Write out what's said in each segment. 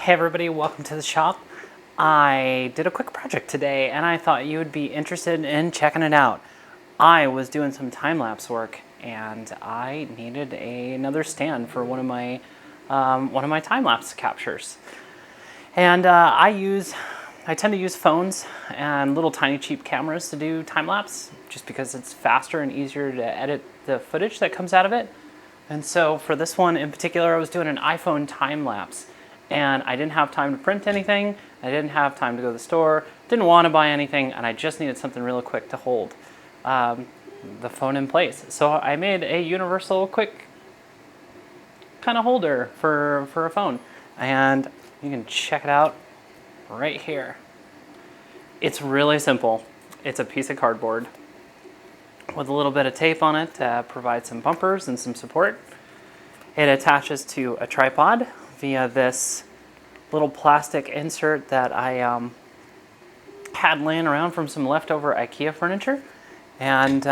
Hey everybody, welcome to the shop. I did a quick project today and I thought you would be interested in checking it out. I was doing some time-lapse work and I needed another stand for one of my time-lapse captures. And I tend to use phones and little tiny cheap cameras to do time-lapse just because it's faster and easier to edit the footage that comes out of it. And so for this one in particular, I was doing an iPhone time-lapse. And I didn't have time to print anything, I didn't have time to go to the store, didn't want to buy anything, and I just needed something really quick to hold the phone in place. So I made a universal quick kind of holder for a phone. And you can check it out right here. It's really simple. It's a piece of cardboard with a little bit of tape on it to provide some bumpers and some support. It attaches to a tripod via this little plastic insert that I had laying around from some leftover IKEA furniture, and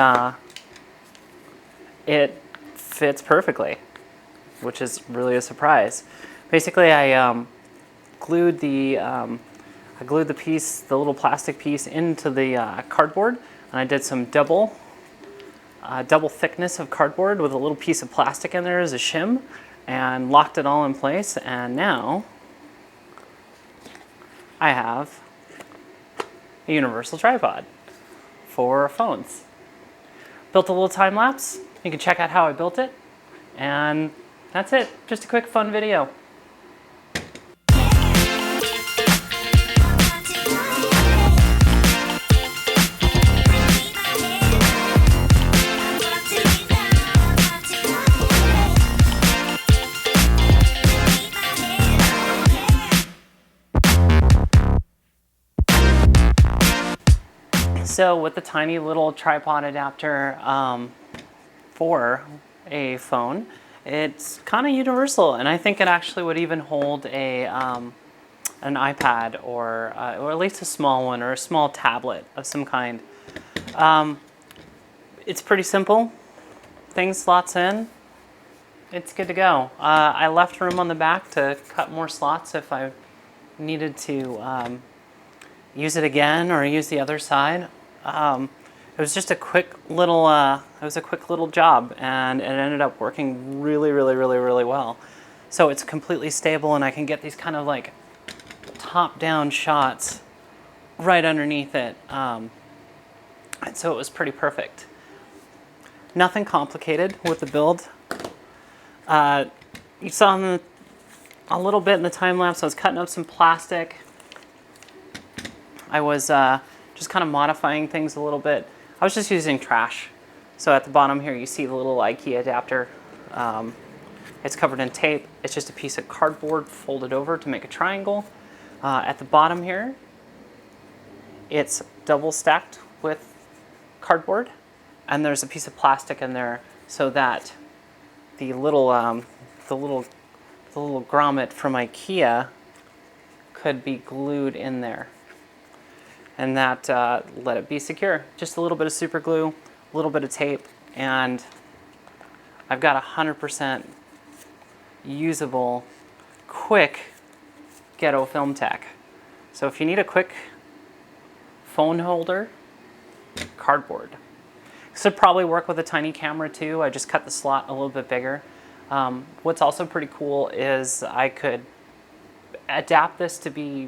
it fits perfectly, which is really a surprise. Basically, I glued the piece, the little plastic piece, into the cardboard, and I did some double thickness of cardboard with a little piece of plastic in there as a shim, and locked it all in place, and now I have a universal tripod for phones. Built a little time lapse. You can check out how I built it, and that's it. Just a quick fun video. So with the tiny little tripod adapter for a phone, it's kind of universal, and I think it actually would even hold an iPad or at least a small one or a small tablet of some kind. It's pretty simple. Thing slots in. It's good to go. I left room on the back to cut more slots if I needed to use it again or use the other side. It was just a quick little job, and it ended up working really well. So it's completely stable, and I can get these kind of like top-down shots right underneath it. And so it was pretty perfect. Nothing complicated with the build. You saw a little bit in the time lapse. I was cutting up some plastic. I was just kind of modifying things a little bit. I was just using trash. So at the bottom here, you see the little IKEA adapter. It's covered in tape. It's just a piece of cardboard folded over to make a triangle. At the bottom here, it's double stacked with cardboard, and there's a piece of plastic in there so that the little grommet from IKEA could be glued in there. And that let it be secure. Just a little bit of super glue, a little bit of tape, and I've got 100% usable, quick ghetto film tech. So if you need a quick phone holder, cardboard. This would probably work with a tiny camera too. I just cut the slot a little bit bigger. What's also pretty cool is I could adapt this to be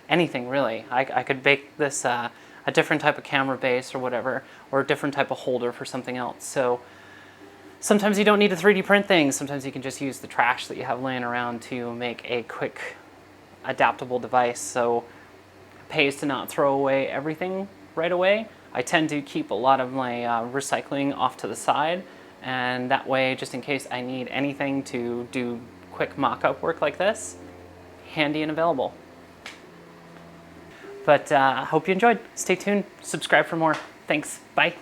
anything really. I could make this a different type of camera base or whatever, or a different type of holder for something else. So sometimes you don't need to 3D print things. Sometimes you can just use the trash that you have laying around to make a quick adaptable device. So it pays to not throw away everything right away. I tend to keep a lot of my recycling off to the side, and that way, just in case I need anything to do quick mock-up work like this, handy and available. But hope you enjoyed. Stay tuned. Subscribe for more. Thanks. Bye.